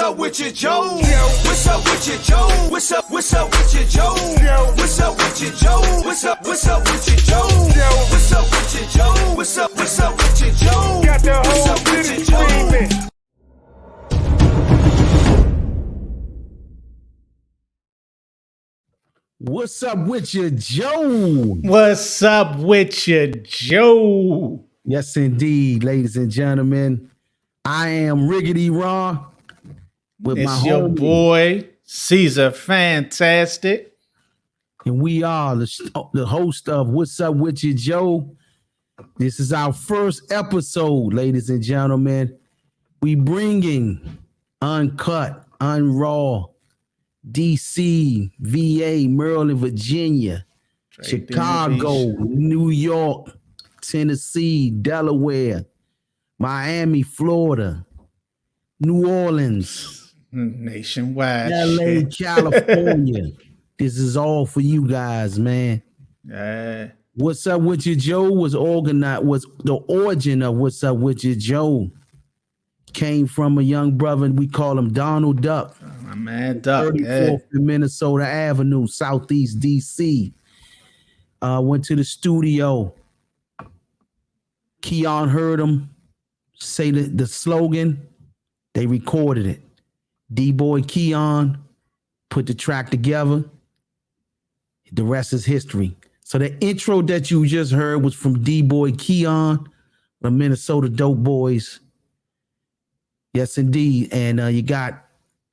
up with your Joe? What's up with your Joe? What's up with your Joe? What's up with your Joe? What's up with your Joe? What's up with your Joe? What's up with your Joe? Got the whole city screaming. What's up with your Joe? What's up with your Joe? Yes, indeed, ladies and gentlemen. I am RiggadeeRah with It's my your homie, boy, Caesar Fantastic. and we are the host of What's Up With Your Joe. This is our first episode, ladies and gentlemen. We bringing uncut, unraw, DC, VA, Maryland, Virginia, Chicago, New York, Tennessee, Delaware, Miami, Florida, New Orleans, Nationwide. LA, California. This is all for you guys, man. What's Up With Your Joe was the origin of What's Up With Your Joe. Came from a young brother, we call him Donald Duck. My man Duck. 34th and Minnesota Avenue, Southeast DC. Went to the studio. Keon heard him say the slogan. They recorded it. D-Boy Keon put the track together. The rest is history. So the intro that you just heard was from D-Boy Keon, the Minnesota Dope Boys. Yes, indeed. And you got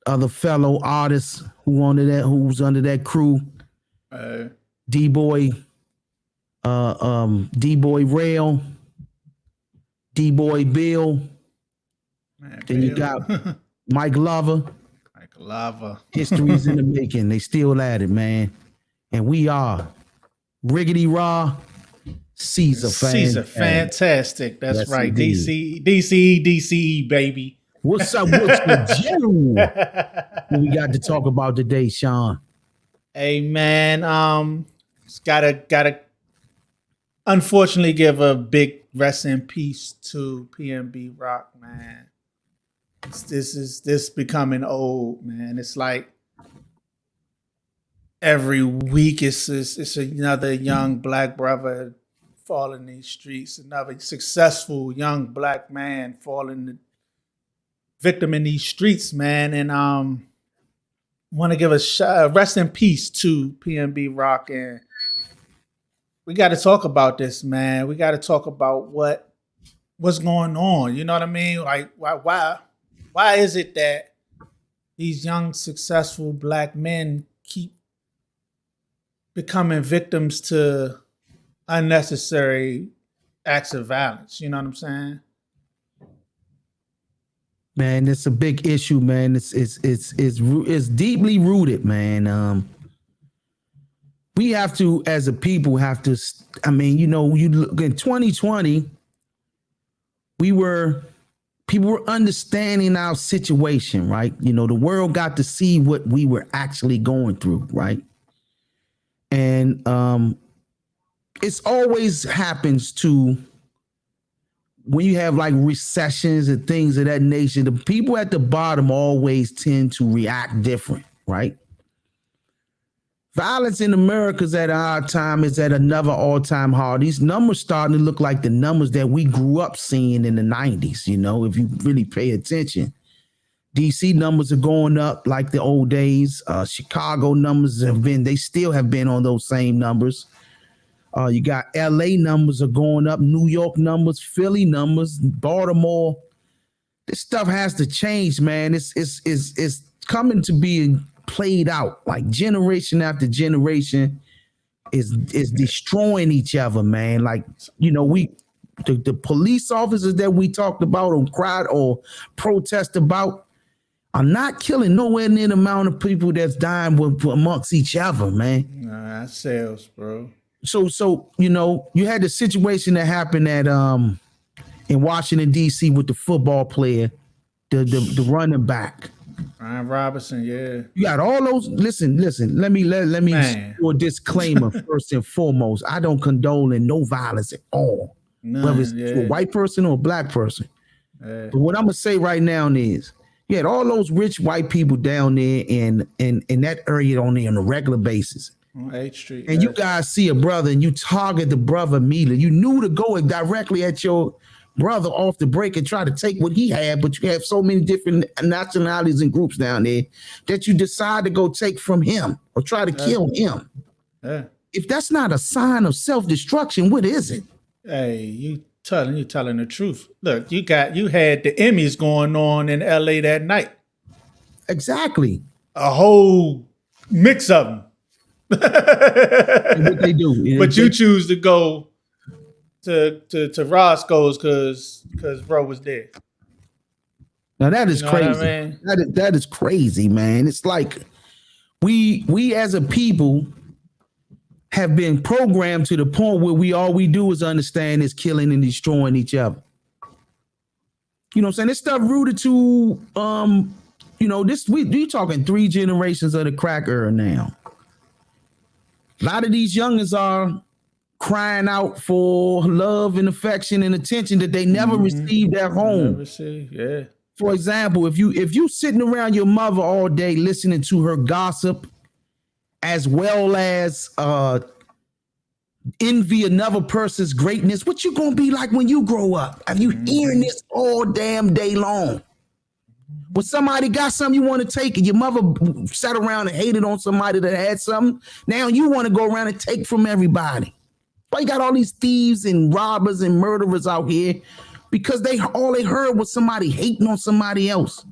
other fellow artists who's under that crew. D-Boy, D-Boy Rail, D-Boy Bill. Man, Then you got Mike Lover. History's in the making. They still at it, man. And we are RiggadeeRah, Caesar Fantastic. That's yes, right. indeed. DC, baby. What's up with the Joe? What we got to talk about today, Sean? Hey man, gotta unfortunately give a big rest in peace to PnB Rock, man. This becoming old, man. It's like every week it's another young black brother falling in these streets, another successful young black man falling victim in these streets, man. And want to give a rest in peace to PnB Rock, and we got to talk about this, man. We got to talk about what's going on. You know what I mean? Like why is it that these young successful black men keep becoming victims to unnecessary acts of violence? You know what I'm saying? Man, it's a big issue, man. It's deeply rooted, man. We have to, as a people, I mean, you look in 2020, people were understanding our situation, right? You know, the world got to see what we were actually going through, right? And it's always happens to when you have like recessions and things of that nature, the people at the bottom always tend to react different, right? Violence in America is at our time is at another all-time high. These numbers starting to look like the numbers that we grew up seeing in the 90s, you know, if you really pay attention. DC numbers are going up like the old days. Chicago numbers they still have been on those same numbers. You got LA numbers are going up, New York numbers, Philly numbers, Baltimore. This stuff has to change, man. It's coming to be played out like generation after generation is destroying each other, man. Like, you know, the police officers that we talked about or cried or protest about are not killing nowhere near the amount of people that's dying amongst each other, man. Nah, that sells, bro. So you know, you had the situation that happened at in Washington D.C. with the football player, the running back, Ryan Robinson. Yeah, you got all those. Listen. Let me do a disclaimer first and foremost. I don't condone in no violence at all, whether it's to a white person or a black person. But what I'm gonna say right now is You had all those rich white people down there in that area on there on a regular basis. On 8th Street. And you guys see a brother and you target the brother immediately. You knew to go directly at your brother off the break and try to take what he had, but you have so many different nationalities and groups down there that you decide to go take from him or try to kill him. Yeah. If that's not a sign of self-destruction, what is it? Hey, you telling the truth. Look, you had the Emmys going on in LA that night. Exactly. A whole mix of them. What they do. But you choose to go to Roscoe's because bro was there. Now that is crazy. What I mean? That is crazy, man. It's like we as a people have been programmed to the point where all we do is understand is killing and destroying each other. You know what I'm saying? This stuff rooted to we talking 3 generations of the crack era now. A lot of these youngins are crying out for love and affection and attention that they never received at home. Yeah. For example, if you sitting around your mother all day listening to her gossip, as well as envy another person's greatness, what you gonna be like when you grow up? Are you hearing this all damn day long? When somebody got something you want to take and your mother sat around and hated on somebody that had something, now you want to go around and take from everybody. Why you got all these thieves and robbers and murderers out here? Because all they heard was somebody hating on somebody else.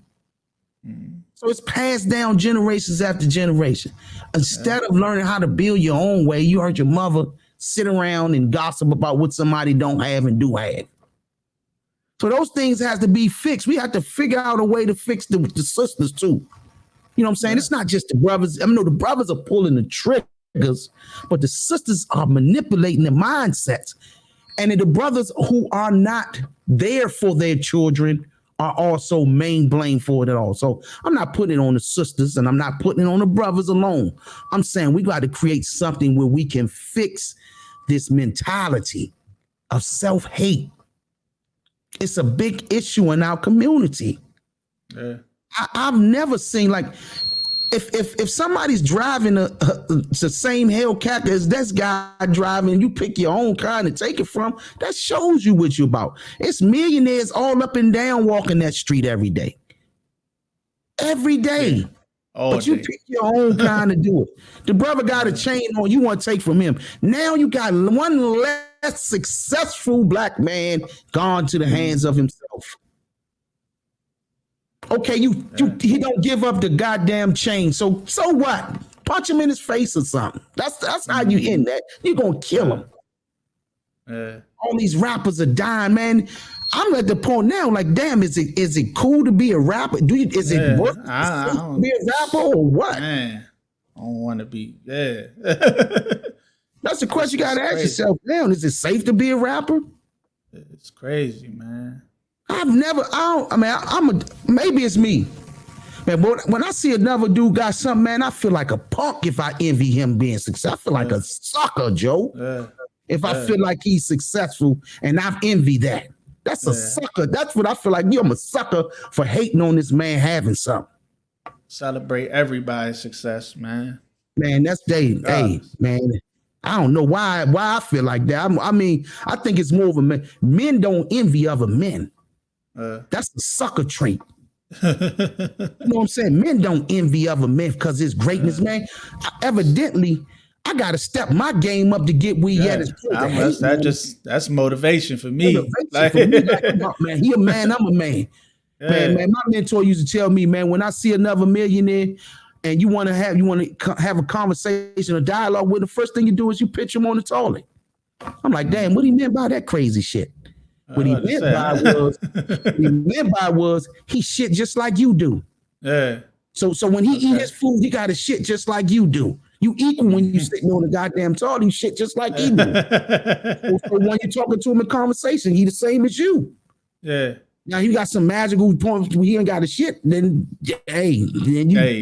So it's passed down generations after generation. Instead of learning how to build your own way, you heard your mother sit around and gossip about what somebody don't have and do have. So those things have to be fixed. We have to figure out a way to fix the sisters too. You know what I'm saying? It's not just the brothers. I know the brothers are pulling the triggers, but the sisters are manipulating the mindsets. And the brothers who are not there for their children are also main blame for it all. So I'm not putting it on the sisters and I'm not putting it on the brothers alone. I'm saying we got to create something where we can fix this mentality of self-hate. It's a big issue in our community. Yeah. I've never seen, like, if somebody's driving the same Hellcat as this guy driving, you pick your own car and take it from, that shows you what you're about. It's millionaires all up and down walking that street every day. Every day. Yeah. But you pick your own kind to do it. The brother got a chain on, you want to take from him. Now you got one less successful black man gone to the hands of himself. Okay, he don't give up the goddamn chain. So what? Punch him in his face or something. That's how you end that. You're gonna kill him. All these rappers are dying, man. I'm at the point now, like, damn, is it cool to be a rapper? Is it worth to be a rapper or what? Man, I don't want to be. Yeah. That's the question you gotta ask yourself now. Is it safe to be a rapper? It's crazy, man. Maybe it's me. Man, but when I see another dude got something, man, I feel like a punk if I envy him being successful. I feel like a sucker, Joe. If I feel like he's successful and I've envied that. That's a sucker. That's what I feel like. I'm a sucker for hating on this man having something. Celebrate everybody's success, man. Man, that's Dave. Hey, man. I don't know why I feel like that. I mean, I think it's more of a man. Men don't envy other men. That's the sucker trait. You know what I'm saying? Men don't envy other men because his greatness, man. Evidently, I gotta step my game up to get where he at. That's motivation for me. Man, he a man, I'm a man. Yeah. Man, my mentor used to tell me, man, when I see another millionaire and you want to have a conversation, a dialogue with him, the first thing you do is you pitch him on the toilet. I'm like, damn, what he meant by that crazy shit? What he meant by was he shit just like you do. Yeah. So when he eat his food, he got to shit just like you do. You equal when you sitting on the goddamn toilet, you shit just like he do. So when you're talking to him in conversation, he the same as you. Yeah. Now you got some magical points where he ain't got a shit, then you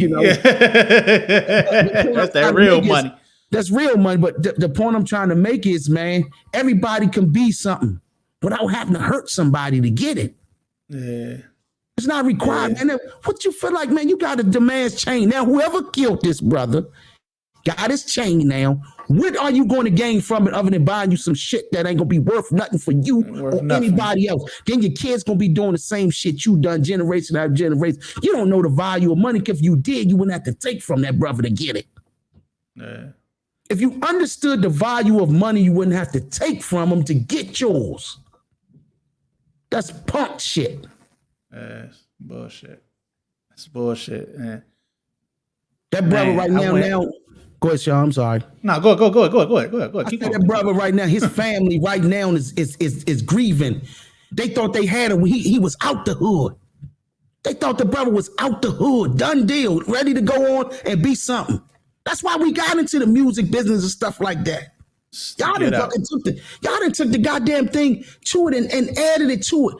know. That's that real money. That's real money. But the point I'm trying to make is, man, everybody can be something without having to hurt somebody to get it. Yeah. It's not required, man. What you feel like, man? You got a demands chain. Now, whoever killed this brother got his chain now. What are you going to gain from it other than buying you some shit that ain't going to be worth nothing for you or anybody else? Then your kids going to be doing the same shit you done generation after generation. You don't know the value of money, because if you did, you wouldn't have to take from that brother to get it. Yeah. If you understood the value of money, you wouldn't have to take from them to get yours. That's punk shit. That's bullshit. That's bullshit, man. That brother right now. Go ahead, Sean. I'm sorry. No, go ahead. Keep that brother right now. His family right now is grieving. They thought they had him. He was out the hood. They thought the brother was out the hood, done deal, ready to go on and be something. That's why we got into the music business and stuff like that. Y'all done took the goddamn thing to it and added it to it.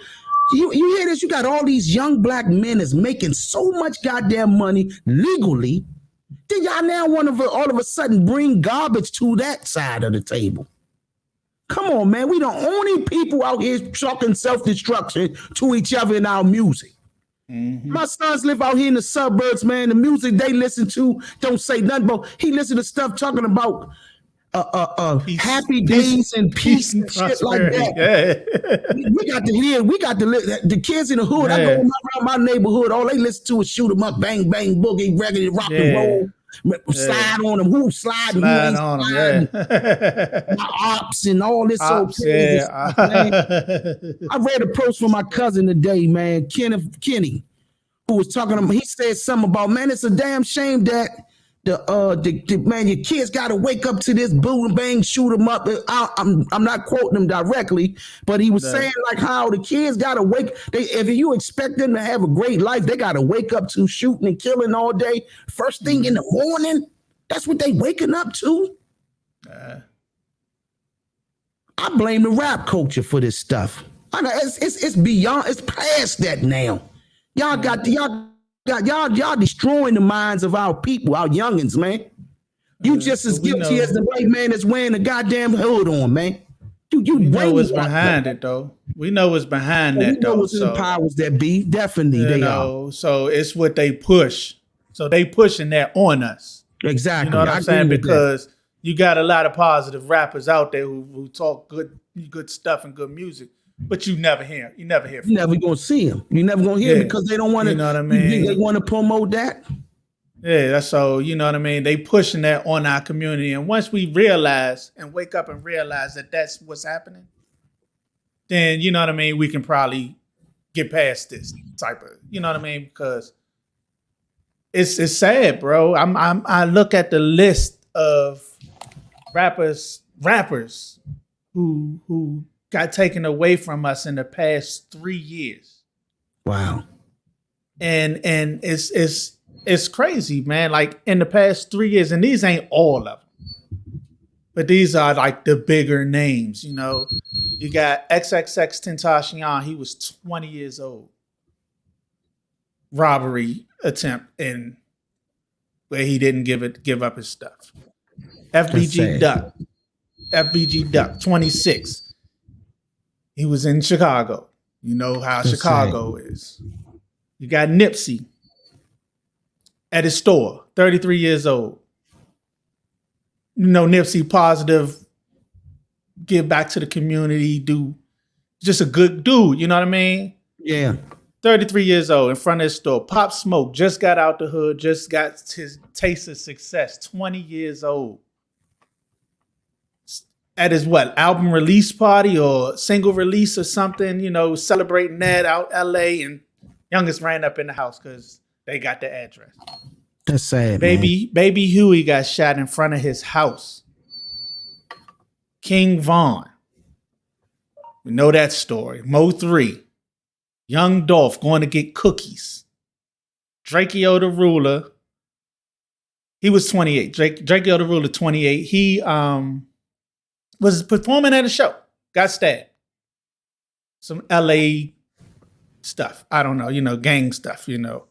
You hear this? You got all these young black men is making so much goddamn money legally. Then y'all now want to all of a sudden bring garbage to that side of the table. Come on, man. We the only people out here talking self-destruction to each other in our music. Mm-hmm. My sons live out here in the suburbs, man. The music they listen to don't say nothing, but he listen to stuff talking about happy days and peace and shit like that. Yeah. We got the kids in the hood. I go around my neighborhood. All they listen to is shoot 'em up, bang, bang, boogie, regular rock and roll. Slide on them, who sliding, who ain't sliding. My ops and all this old crazy stuff, man. I read a post from my cousin today, man, Kenny, who was talking to me. He said something about, man, it's a damn shame that man, your kids got to wake up to this boom and bang, shoot them up. I'm not quoting him directly, but he was saying like how the kids got to wake. If you expect them to have a great life, they got to wake up to shooting and killing all day. First thing in the morning, that's what they waking up to. I blame the rap culture for this stuff. It's beyond. It's past that now. Y'all destroying the minds of our people, our youngins, man. You just as guilty as the white man that's wearing the goddamn hood on, man. You know what's behind it, though. We know what's behind that, though. We know what's the powers that be. Definitely, they are. So it's what they push. So they pushing that on us. Exactly. You know what I'm saying? Because you got a lot of positive rappers out there who talk good stuff and good music. But you never hear. You never hear. You're never gonna see them. You're never gonna hear them because they don't want to. You know what I mean? They want to promote that. Yeah, that's so. You know what I mean? They pushing that on our community, and once we realize and wake up and realize that that's what's happening, then you know what I mean. We can probably get past this type of. You know what I mean? Because it's sad, bro. I look at the list of rappers who got taken away from us in the past 3 years. Wow. And it's crazy, man. Like in the past 3 years, and these ain't all of them, but these are like the bigger names, you know. You got XXXTentacion, he was 20 years old. Robbery attempt in where he didn't give up his stuff. FBG Duck, 26. He was in Chicago. You know how Chicago is. You got Nipsey at his store, 33 years old. You know, Nipsey positive, give back to the community, do just a good dude, you know what I mean? Yeah. 33 years old in front of his store. Pop Smoke just got out the hood, just got his taste of success, 20 years old. At his album release party or single release or something, you know, celebrating that out LA, and youngest ran up in the house because they got the address. That's sad, Baby Huey got shot in front of his house. King Von. We know that story. Mo 3. Young Dolph going to get cookies. Drakeo the Ruler. He was 28. Drakeo the Ruler, 28. He was performing at a show. Got stabbed. Some LA stuff. I don't know, you know, gang stuff, you know.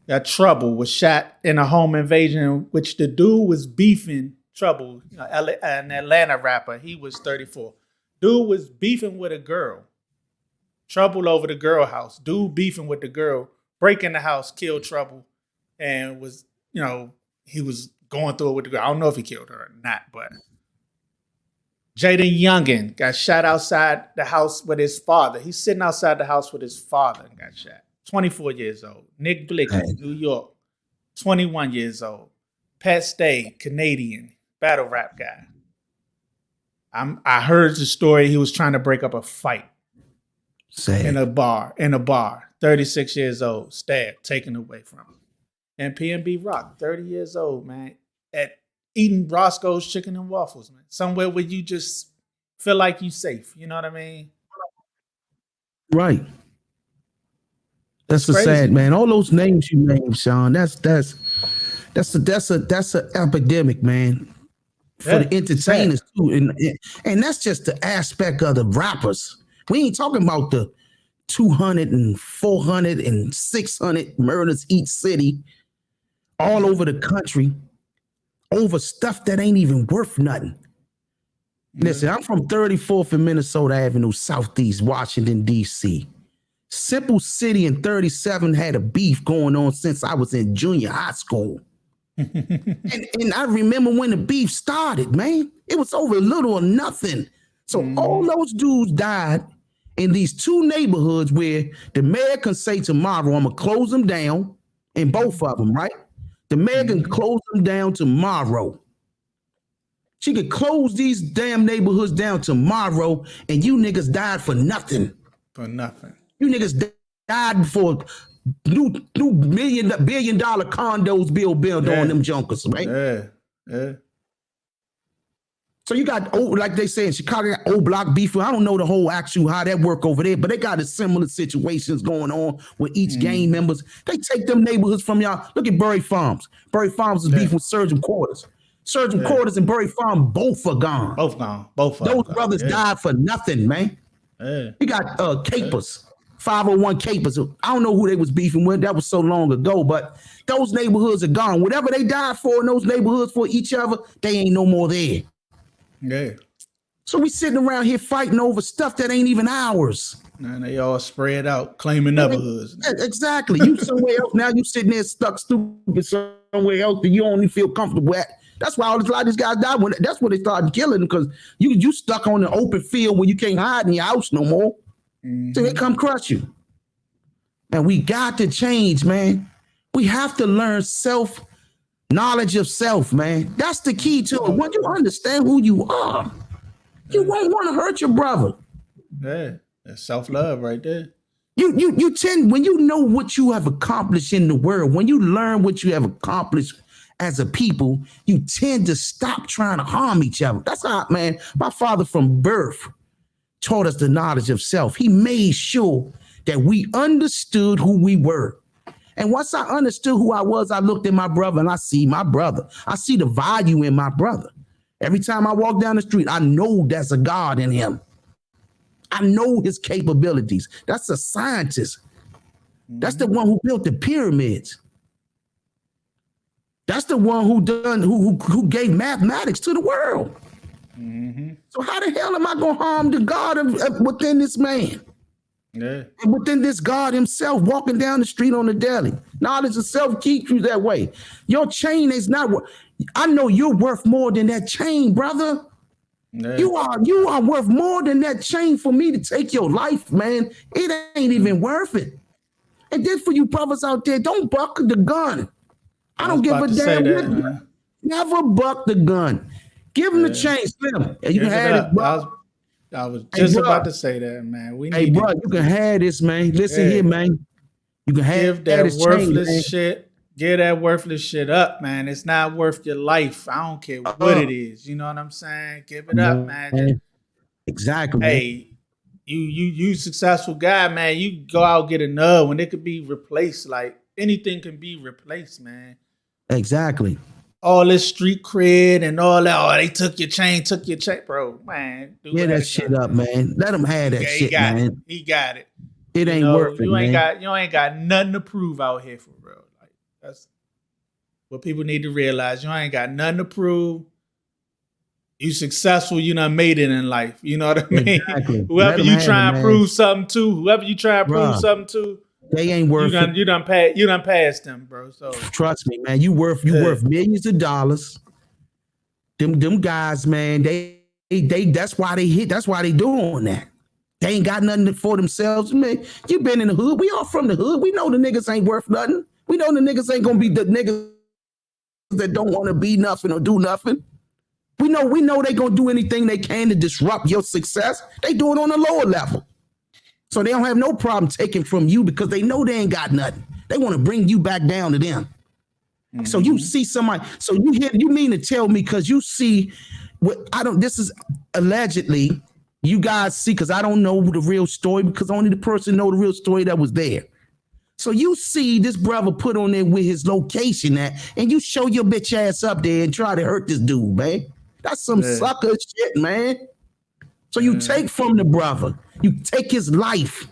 Got Trouble, was shot in a home invasion, which the dude was beefing. Trouble, you know, an Atlanta rapper. He was 34. Dude was beefing with a girl Trouble over the girl house. Dude beefing with the girl, break in the house, kill Trouble, and was, he was going through it with the girl. I don't know if he killed her or not, but Jaden Youngin got shot outside the house with his father. He's sitting outside the house with his father and got shot. 24 years old. Nick Blicky, New York, 21 years old. Pat Stay, Canadian, battle rap guy. I heard the story. He was trying to break up a fight in a bar. 36 years old, stabbed, taken away from him. And PnB Rock, 30 years old, man, at eating Roscoe's Chicken and Waffles, man. Somewhere where you just feel like you safe. You know what I mean? Right. That's the sad, man. All those names you named, Sean. That's an epidemic, man. For the entertainers too, and that's just the aspect of the rappers. We ain't talking about the 200 and 400 and 600 murders each city, all over the country, over stuff that ain't even worth nothing. Listen, I'm from 34th and Minnesota Avenue, Southeast Washington, D.C. Simple City and 37 had a beef going on since I was in junior high school. and I remember when the beef started, man. It was over little or nothing. So all those dudes died in these two neighborhoods where the mayor can say tomorrow, I'm going to close them down, in both of them, right? The mayor can close them down tomorrow. She could close these damn neighborhoods down tomorrow, and you niggas died for nothing. For nothing. You niggas died for new billion-dollar condos built on them junkers, right? Yeah. So you got, like they say in Chicago, got old block beef. I don't know the whole actual how that work over there, but they got a similar situations going on with each gang members. They take them neighborhoods from y'all. Look at Bury Farms. Bury Farms is beef with Surgeon Quarters. Surgeon Quarters and Bury Farm both are gone. Both gone. Both of those them brothers died for nothing, man. You got Capers. 501 Capers. I don't know who they was beefing with. That was so long ago, but those neighborhoods are gone. Whatever they died for in those neighborhoods for each other, they ain't no more there. Yeah. So we sitting around here fighting over stuff that ain't even ours. And they all spread out, claiming neighborhoods. Exactly. You somewhere else. Now you sitting there stuck stupid somewhere else that you only feel comfortable at. That's why a lot of these guys died. That's when they started killing them, because you stuck on the open field where you can't hide in your house no more. So they come crush you. And we got to change, man. We have to learn knowledge of self, man. That's the key to it. When you understand who you are, you won't want to hurt your brother. Yeah, that's self-love right there. You tend, when you know what you have accomplished in the world, when you learn what you have accomplished as a people, you tend to stop trying to harm each other. That's how, man, my father from birth taught us the knowledge of self. He made sure that we understood who we were. And once I understood who I was, I looked at my brother and I see my brother. I see the value in my brother. Every time I walk down the street, I know there's a God in him. I know his capabilities. That's a scientist. That's the one who built the pyramids. That's the one who gave mathematics to the world. So how the hell am I going to harm the God within this man? Yeah. And within this God himself, walking down the street on the daily. Knowledge of self keeps you that way. Your chain is not what I know. You're worth more than that chain, brother. Yeah. You are worth more than that chain for me to take your life, man. It ain't even worth it. And then for you brothers out there, don't buck the gun. I don't give a damn. Never buck the gun. Give him the chain, Slim. You can have it, bro. I was just about to say that, man. Bro, you can have this, man. Listen here, man. You can have that worthless shit. Give that worthless shit up, man. It's not worth your life. I don't care what it is. You know what I'm saying? Give it up, man. Exactly. Hey, you successful guy, man. You go out and get another one. It could be replaced. Like anything can be replaced, man. Exactly. All this street cred and all that. Oh, they took your chain, bro. Man, get that shit up, man. Let them have that shit, man. He got it. It ain't worth it, man. You ain't got nothing to prove out here for real. Like that's what people need to realize. You ain't got nothing to prove. you successful, you done made it in life. You know what I mean? Exactly. Whoever Let 'em you have it, try and man. prove something to, They ain't you worth it. done passed them, bro. So Trust me, man. You worth millions of dollars. Them guys, man. They that's why they hit. That's why they doing that. They ain't got nothing for themselves, man. You been in the hood. We all from the hood. We know the niggas ain't worth nothing. We know the niggas ain't gonna be the niggas that don't want to be nothing or do nothing. We know they gonna do anything they can to disrupt your success. They do it on a lower level. So they don't have no problem taking from you because they know they ain't got nothing. They want to bring you back down to them. Mm-hmm. So you see somebody, so you mean to tell me because you see what this is allegedly you guys see, because I don't know the real story because only the person know the real story that was there. So you see this brother put on there with his location at, and you show your bitch ass up there and try to hurt this dude, man. That's some sucker shit, man. So you take from the brother, you take his life.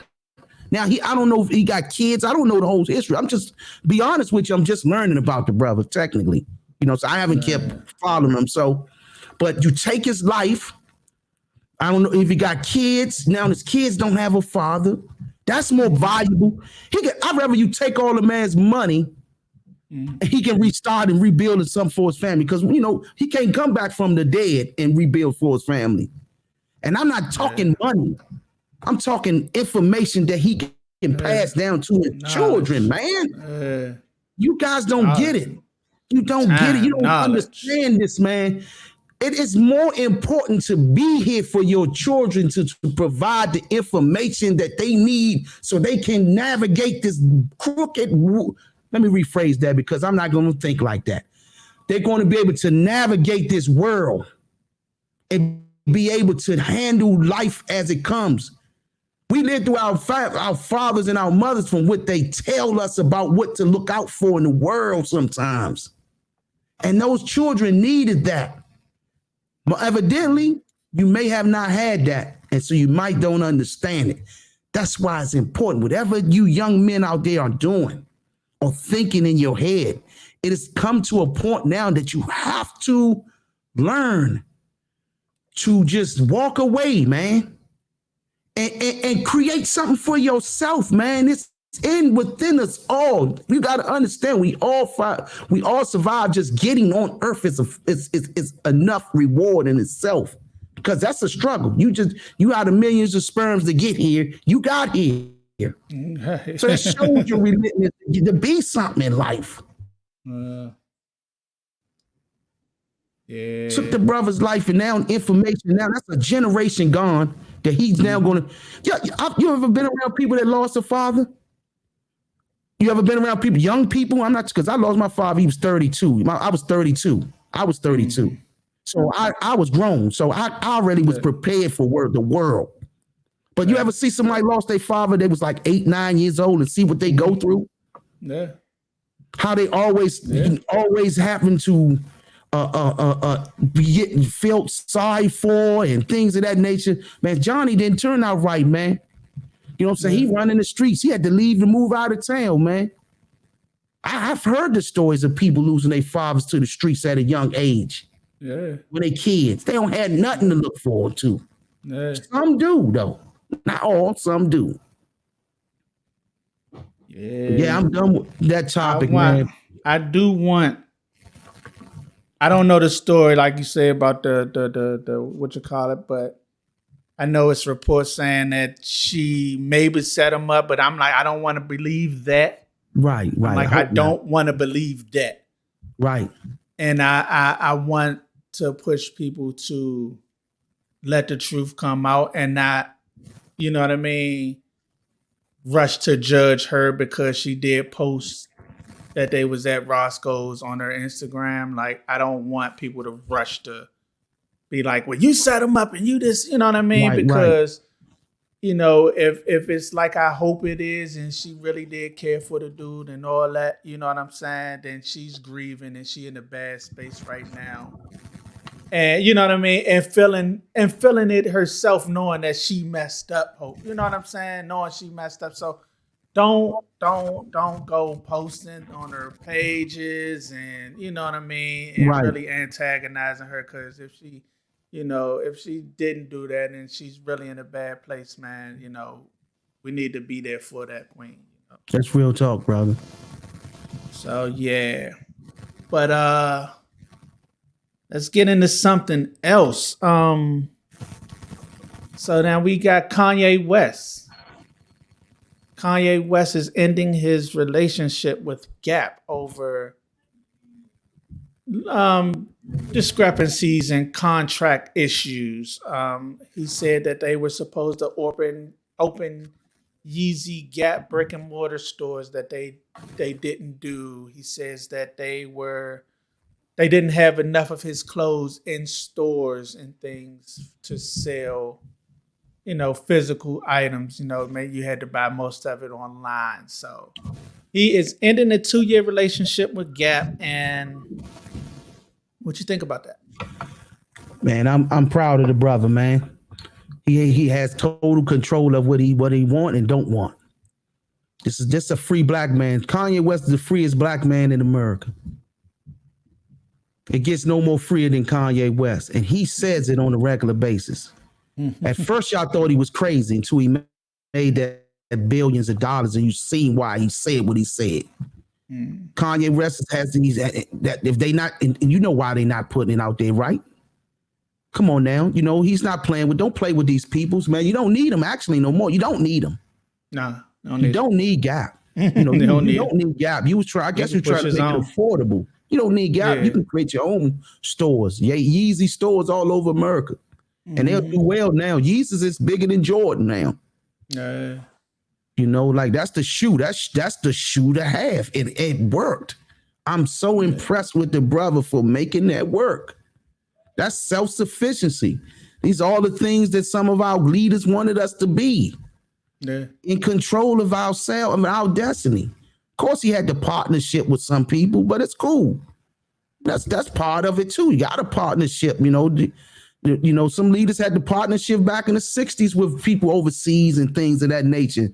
Now I don't know if he got kids. I don't know the whole history. I'm just be honest with you. I'm just learning about the brother technically, so I haven't kept following him. So, but you take his life. I don't know if he got kids. Now his kids don't have a father. That's more valuable. I'd rather you take all the man's money and he can restart and rebuild something for his family because, he can't come back from the dead and rebuild for his family. And I'm not talking money. I'm talking information that he can pass down to his children, man. You guys don't get it. You don't get it. You don't understand this, man. It is more important to be here for your children to provide the information that they need so they can navigate this crooked. Let me rephrase that because I'm not going to think like that. They're going to be able to navigate this world and be able to handle life as it comes. We live through our fathers and our mothers from what they tell us about what to look out for in the world sometimes. And those children needed that. But evidently, you may have not had that. And so you might don't understand it. That's why it's important. Whatever you young men out there are doing or thinking in your head, it has come to a point now that you have to learn to just walk away, man, and create something for yourself, man. It's within us all. You got to understand, we all survive. Just getting on earth is enough reward in itself, because that's a struggle. You out of millions of sperms to get here. You got here. So it shows your relentless to be something in life. Took the brother's life, and now information. Now that's a generation gone that he's now going to. You ever been around people that lost a father? You ever been around people, young people? I'm not, because I lost my father. He was 32. I was 32. So I was grown. So I already was prepared for the world. But you ever see somebody lost their father? They was like 8, 9 years old, and see what they go through. Yeah. How they always happen to be getting felt sorry for and things of that nature. Man, Johnny didn't turn out right, man. You know what I'm saying? He running the streets. He had to leave to move out of town, man. I've heard the stories of people losing their fathers to the streets at a young age. Yeah. When they kids. They don't have nothing to look forward to. Yeah. Some do, though. Not all, some do. Yeah, I'm done with that topic, man. I don't know the story, like you say, about the what you call it, but I know it's reports saying that she maybe set him up, but I'm like, I don't want to believe that. Right. I don't want to believe that. Right. And I want to push people to let the truth come out and not, you know what I mean, rush to judge her because she did post that they was at Roscoe's on her Instagram. Like, I don't want people to rush to be like, well, you set him up and you this, you know what I mean? Right, because, you know, if it's like I hope it is and she really did care for the dude and all that, you know what I'm saying? Then she's grieving and she in a bad space right now. And you know what I mean? And feeling it herself, knowing that she messed up, Hope. You know what I'm saying? Knowing she messed up. So don't go posting on her pages and you know what I mean, and really antagonizing her, because if she you know, if she didn't do that and she's really in a bad place, man, you know, we need to be there for that queen. You know? That's real talk, brother. So yeah. But let's get into something else. So now we got Kanye West. Kanye West is ending his relationship with Gap over discrepancies and contract issues. He said that they were supposed to open Yeezy Gap brick and mortar stores that they didn't do. He says that they didn't have enough of his clothes in stores and things to sell, you know, physical items. You know, maybe you had to buy most of it online. So he is ending a 2-year relationship with Gap. And what you think about that? Man, I'm proud of the brother, man. He has total control of what he want and don't want. This is just a free black man. Kanye West is the freest black man in America. It gets no more freer than Kanye West, and he says it on a regular basis. At first, y'all thought he was crazy until he made that billions of dollars, and you seen why he said what he said. Kanye West has these that if they not, and you know why they not putting it out there, right? Come on now, you know he's not playing with. Don't play with these peoples, man. You don't need them actually no more. You don't need them. No, you don't need Gap. You know, you don't need Gap. You was try. I guess you try to make it affordable. You don't need Gap. Yeah. You can create your own stores. Yeah, Yeezy stores all over America, and they'll do well now. Yeezy is bigger than Jordan now. You know, like that's the shoe. That's the shoe to have. It worked. I'm so impressed with the brother for making that work. That's self-sufficiency. These are all the things that some of our leaders wanted us to be. Yeah. In control of ourselves and our destiny. Of course, he had the partnership with some people, but it's cool. That's part of it too. You got a partnership, you know. You know, some leaders had the partnership back in the 60s with people overseas and things of that nature,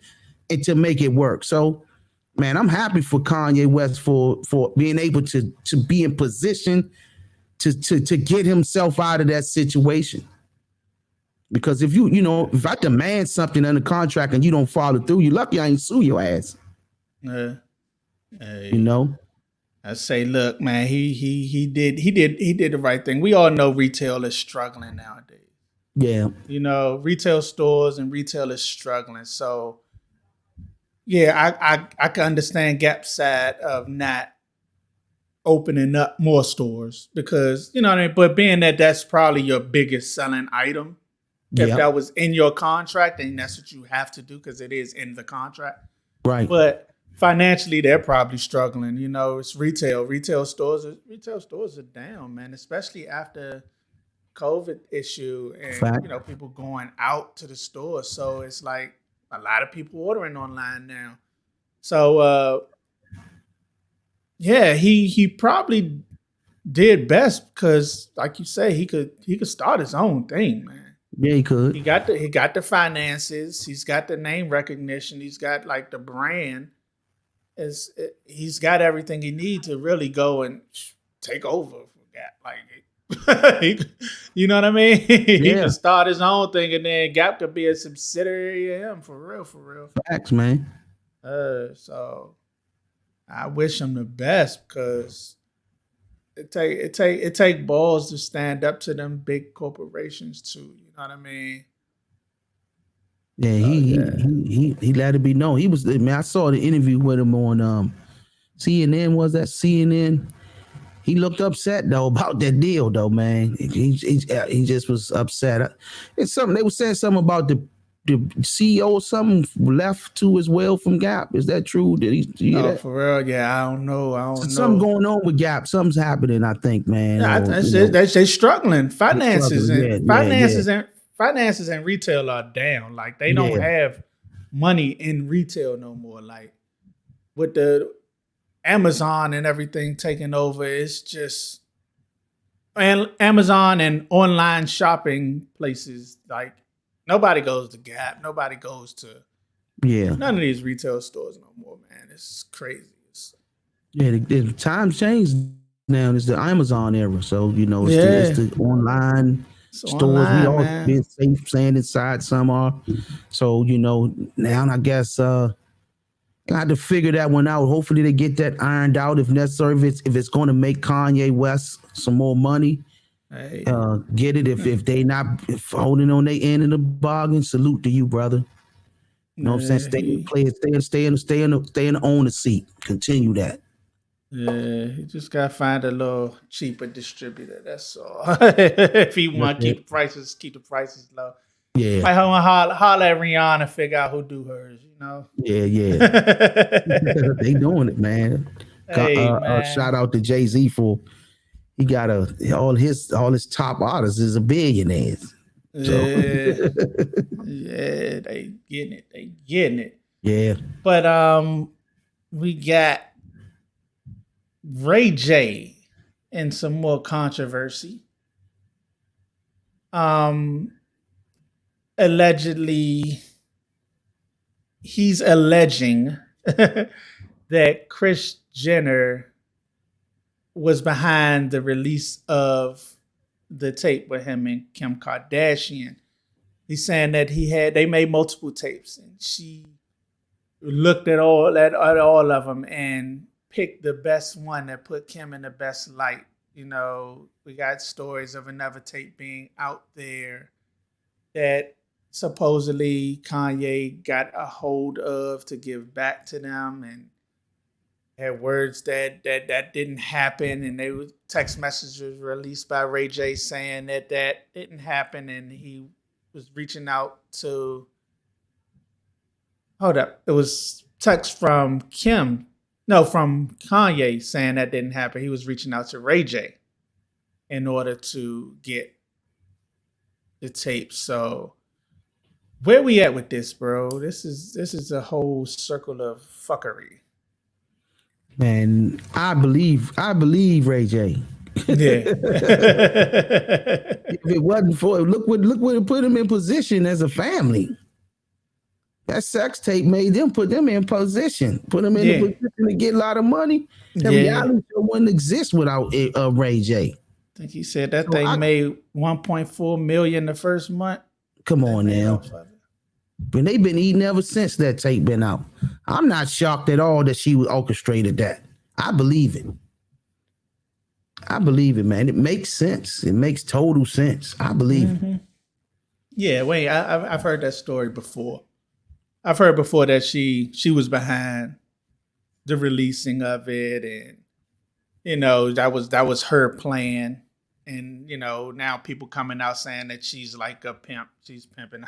and to make it work. So, man, I'm happy for Kanye West for being able to be in position to get himself out of that situation. Because if if I demand something under contract and you don't follow through, you're lucky I ain't sue your ass. You know? I say, look, man, he did the right thing. We all know retail is struggling nowadays. Yeah. You know, retail stores and retail is struggling. So yeah, I can understand Gap's side of not opening up more stores because, you know what I mean? But being that that's probably your biggest selling item, if that was in your contract, then that's what you have to do because it is in the contract. Right. But financially, they're probably struggling. You know, it's retail. Retail stores are down, man, especially after COVID issue and, you know, people going out to the stores. So it's like a lot of people ordering online now. So, yeah, he probably did best because, like you say, he could start his own thing, man. Yeah, he could. He got the finances. He's got the name recognition. He's got like the brand. He's got everything he needs to really go and take over for Gap. Like, you know what I mean? He can start his own thing, and then Gap could be a subsidiary of him for real. Facts, man. So I wish him the best because it take balls to stand up to them big corporations too. You know what I mean? Yeah, he let it be known. He was, man, I saw the interview with him on CNN. Was that CNN? He looked upset though about that deal though, man. He just was upset. It's something they were saying something about the CEO or something left too as well from Gap. Is that true? Did he hear that? For real? Yeah, I don't know. Something going on with Gap. Something's happening, I think, man. They're struggling. Finances and retail are down. Like they don't have money in retail no more. Like with the Amazon and everything taking over, it's just and Amazon and online shopping places. Like nobody goes to Gap. Nobody goes to none of these retail stores no more, man. It's crazy. The times changed now. It's the Amazon era. So, you know, it's the online It's Stores, we online, all man. been safe saying inside some are. So, now I guess I had to figure that one out. Hopefully they get that ironed out if necessary. If it's going to make Kanye West some more money, Hey, get it. If they not if holding on their end of the bargain, salute to you, brother. You know what I'm saying? Stay in the he, play, stay in the owner seat. Continue that. yeah, he just gotta find a little cheaper distributor. That's all. If he That's want to it. keep the prices low. Yeah, Might holler at Rihanna, figure out who do hers. yeah. They doing it, man. Hey, Shout man. out to Jay-Z for he got all his top artists is a billionaires. So Yeah, yeah, they getting it. They getting it. yeah, But we got Ray J and some more controversy. Um, allegedly, he's alleging that Kris Jenner was behind the release of the tape with him and Kim Kardashian. He's saying that they made multiple tapes and she looked at all of them and picked the best one that put Kim in the best light. We got stories of another tape being out there that supposedly Kanye got a hold of to give back to them, and had words that didn't happen, and they were text messages released by Ray J saying that didn't happen, and he was reaching out to. Hold up, it was text from from Kanye saying that didn't happen. He was reaching out to Ray J in order to get the tape. So where we at with this, bro? This is a whole circle of fuckery. man. I believe Ray J. Yeah. If it wasn't for look what it put him in position as a family. That sex tape put them in position, put them in the Yeah. position to get a lot of money. That Yeah. reality show wouldn't exist without Ray J. I think he said that So thing made 1.4 million the first month. Come They on made now. off of it. But they've been eating ever since that tape been out. I'm not shocked at all that she orchestrated that. I believe it. Man. It makes sense. It makes total sense. I believe it. Yeah, wait, I've heard that story before. I've heard before that she was behind the releasing of it, and that was her plan. And now people coming out saying that she's like a pimp, she's pimping.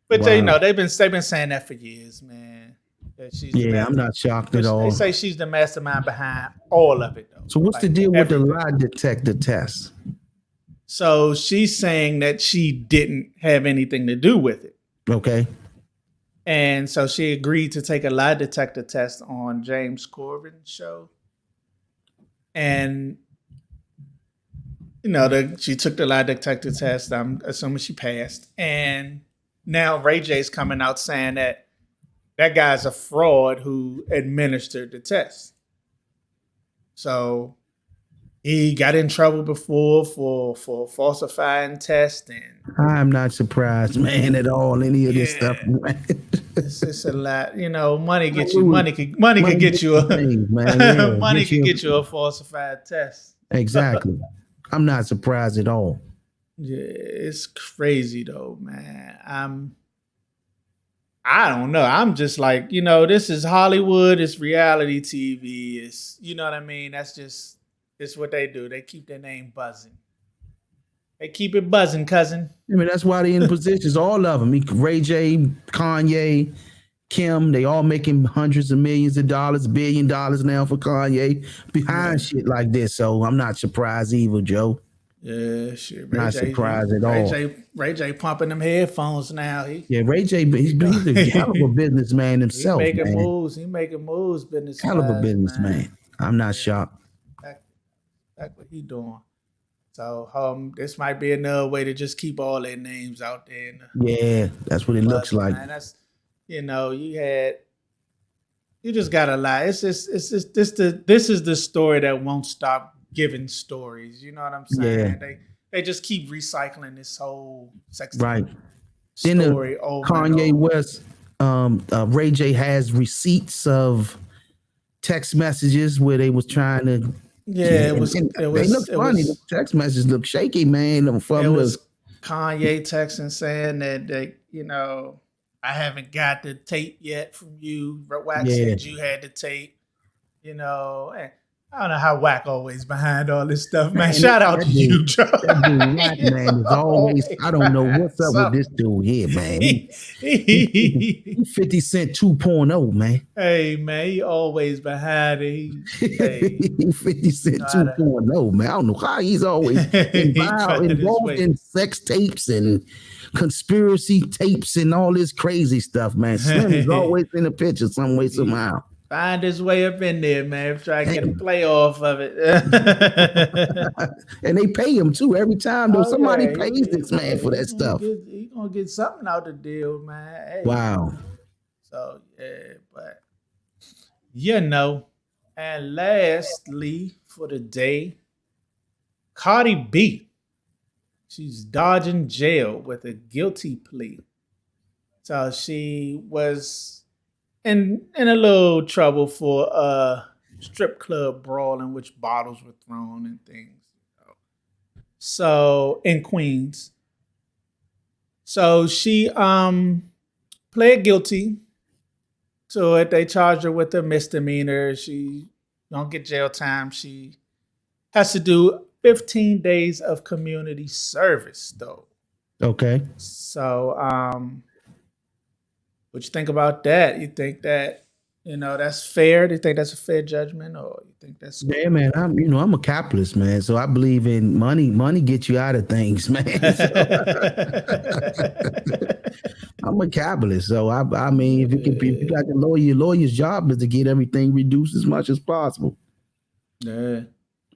But Wow. they've been saying that for years, man. That she's the Yeah, I'm master. not shocked at They all. say she's the mastermind behind all of it, though. So what's the Like, deal with the everything. lie detector test? So she's saying that she didn't have anything to do with it. Okay. And so she agreed to take a lie detector test on James Corden's show. And, she took the lie detector test. I'm assuming she passed. And now Ray J's coming out saying that guy's a fraud who administered the test. So he got in trouble before for falsifying tests, and I'm not surprised, man, at all. Any of this stuff, man. it's a lot. Money get you. Money could get you things, man. Yeah, money could get you a falsified test. Exactly. I'm not surprised at all. Yeah, it's crazy though, man. I don't know. I'm just like, this is Hollywood. It's reality TV. It's, you know what I mean? It's what they do. They keep their name buzzing. They keep it buzzing, cousin. I mean, that's why they're in positions. All of them. Ray J, Kanye, Kim, they all making hundreds of millions of dollars, $1 billion now for Kanye behind shit like this. So I'm not surprised either, Joe. Yeah, shit. Not surprised at all. Ray J pumping them headphones now. Ray J, he's a hell of a businessman himself. He making man. moves. He making moves. Business. Hell of a businessman. I'm not shocked. That's what he doing. So this might be another way to just keep all their names out there. Yeah, that's what it looks like. Man, that's you just gotta lie. It's just this is the story that won't stop giving stories. You know what I'm saying? Yeah. they just keep recycling this whole sex tape Right. Then story over Kanye and over. West, Ray J has receipts of text messages where they was trying to. Yeah, and they look funny. The text messages look shaky, man. It From was Kanye texting saying that you know, I haven't got the tape yet from you. Wack said you had the tape. You know, and I don't know how Wack always behind all this stuff, man. Shout out to you, Joe. That dude, Wack, man, is always. I don't know what's up with this dude here, man. He 50 Cent 2.0, man. Hey, man, he always behind it. He 50 Cent 2.0, man. I don't know how he's always involved in sex tapes and conspiracy tapes and all this crazy stuff, man. Slim is always in the picture some way, somehow. Find his way up in there, man. Try to get a play off of it. And they pay him too every time. Though somebody pays this man for that stuff. He's gonna get something out the deal, man. Hey. Wow. So yeah, but you know. And lastly for the day, Cardi B. She's dodging jail with a guilty plea. So she was in a little trouble for a strip club brawl in which bottles were thrown and things. So in Queens. So she pled guilty to it. They charged her with a misdemeanor. She don't get jail time. She has to do 15 days of community service though. Okay. So what you think about that? You think that, you know, that's fair? Do you think that's a fair judgment, or you think that's cool? Yeah, man. I'm a capitalist, man. So I believe in money. Money gets you out of things, man. I'm a capitalist, so I mean, if you got the lawyer, your lawyer's job is to get everything reduced as much as possible. Yeah.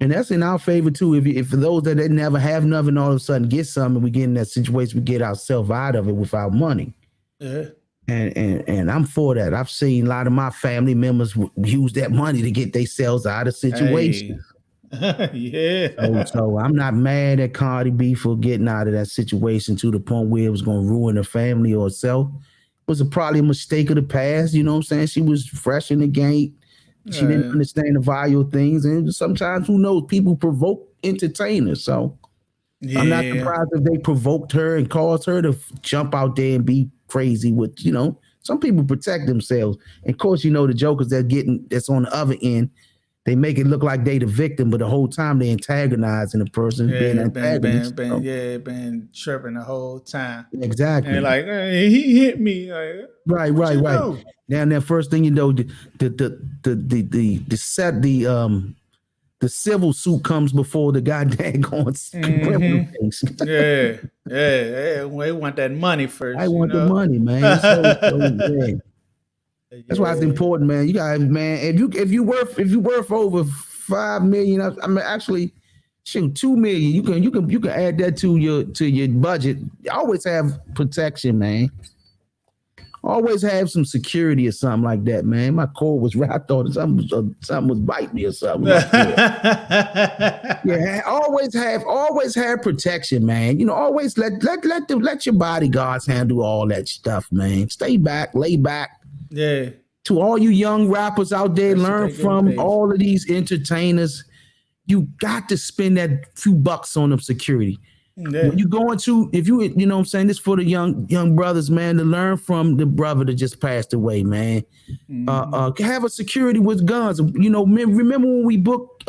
And that's in our favor too. If for those that never have nothing, all of a sudden get something, we get in that situation, we get ourselves out of it without money. Yeah. And I'm for that. I've seen a lot of my family members use that money to get themselves out of situations. Hey. Yeah. So I'm not mad at Cardi B for getting out of that situation to the point where it was going to ruin her family or herself. It was probably a mistake of the past. You know what I'm saying? She was fresh in the game. She didn't understand the value of things. And sometimes, who knows, people provoke entertainers. So I'm not surprised if they provoked her and caused her to jump out there and be crazy with, you know, some people protect themselves. And of course, you know, the jokers that's on the other end, they make it look like they the victim, but the whole time they antagonizing the person. Been chirping the whole time. Exactly. And like, hey, he hit me. Like, right. Know? Now, that first thing you know, the civil suit comes before the goddamn criminal case. Yeah. We want that money first. I want the money, man. Yeah. That's why it's important, man. You guys, man, if you worth over 5 million, I mean, actually, shoot, 2 million. You can add that to your budget. Always have protection, man. Always have some security or something like that, man. My cord was right. I thought something was biting me or something. Yeah, always have protection, man. You know, always let your bodyguards handle all that stuff, man. Stay back, lay back. Yeah. To all you young rappers out there, learn from all of these entertainers. You got to spend that few bucks on them security. Yeah. When you go into, you know what I'm saying, this for the young brothers, man, to learn from the brother that just passed away, man. Have a security with guns. You know, remember when we booked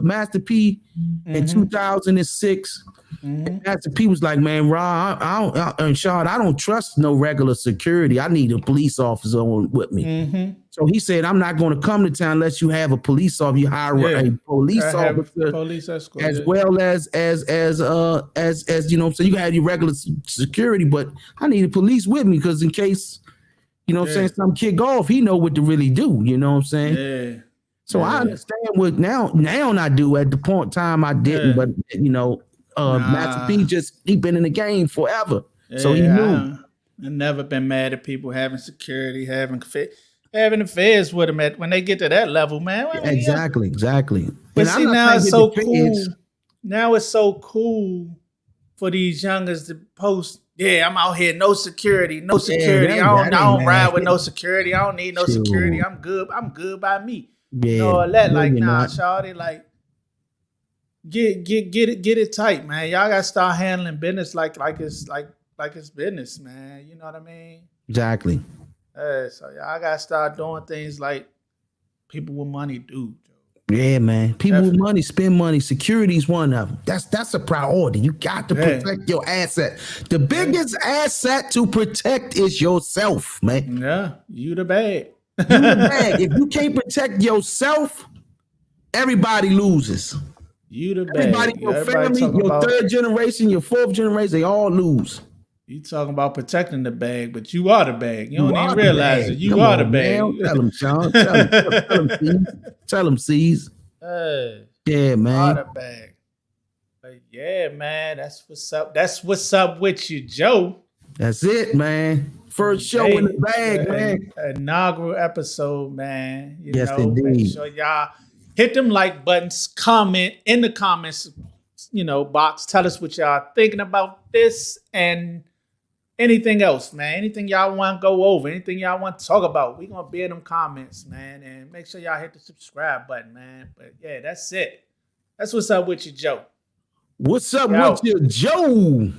Master P in 2006? Master P was like, man, Ra, and Sean, I don't trust no regular security. I need a police officer with me. So he said, I'm not going to come to town unless you have a police officer. You hire a police officer, police escort, as well as you know. So you can have your regular security, but I need a police with me because in case, you know, what I'm saying, some kid go off, he know what to really do. You know what I'm saying? Yeah. So I understand what now I do. At the point in time, I didn't, but you know, Master P he been in the game forever, so he knew. I've never been mad at people having security, having affairs with them when they get to that level, man. Exactly. But see, now it's so cool. now it's so cool for these youngers to post. Yeah, I'm out here, no security, no security. I don't ride with no security. I don't need no security. I'm good. I'm good by me. Yeah, No, that no, like you're nah, not. shawty, like get it tight, man. Y'all gotta start handling business like it's business, man. You know what I mean? Exactly. So y'all gotta start doing things like people with money do. Yeah, man. People with money spend money. Security is one of them. That's a priority. You got to protect your asset. The biggest asset to protect is yourself, man. Yeah, you the bag. You the bag. If you can't protect yourself, everybody loses. You the bag. Everybody in your family, your third generation, your fourth generation, they all lose. You talking about protecting the bag, but you are the bag. You don't even realize it. You are the bag. Tell them, Sean. Tell them, C's. Yeah, man. Are the bag. But yeah, man, that's what's up. That's what's up with you, Joe. That's it, man. First show in the bag, man. Inaugural episode, man. You Yes, know, indeed. make sure y'all hit them like buttons, comment in the comments, box. Tell us what y'all thinking about this and anything else, man. Anything y'all want to go over, anything y'all want to talk about, we gonna be in them comments, man. And make sure y'all hit the subscribe button, man. But yeah, that's it. That's what's up with you, Joe. What's up with you, Joe?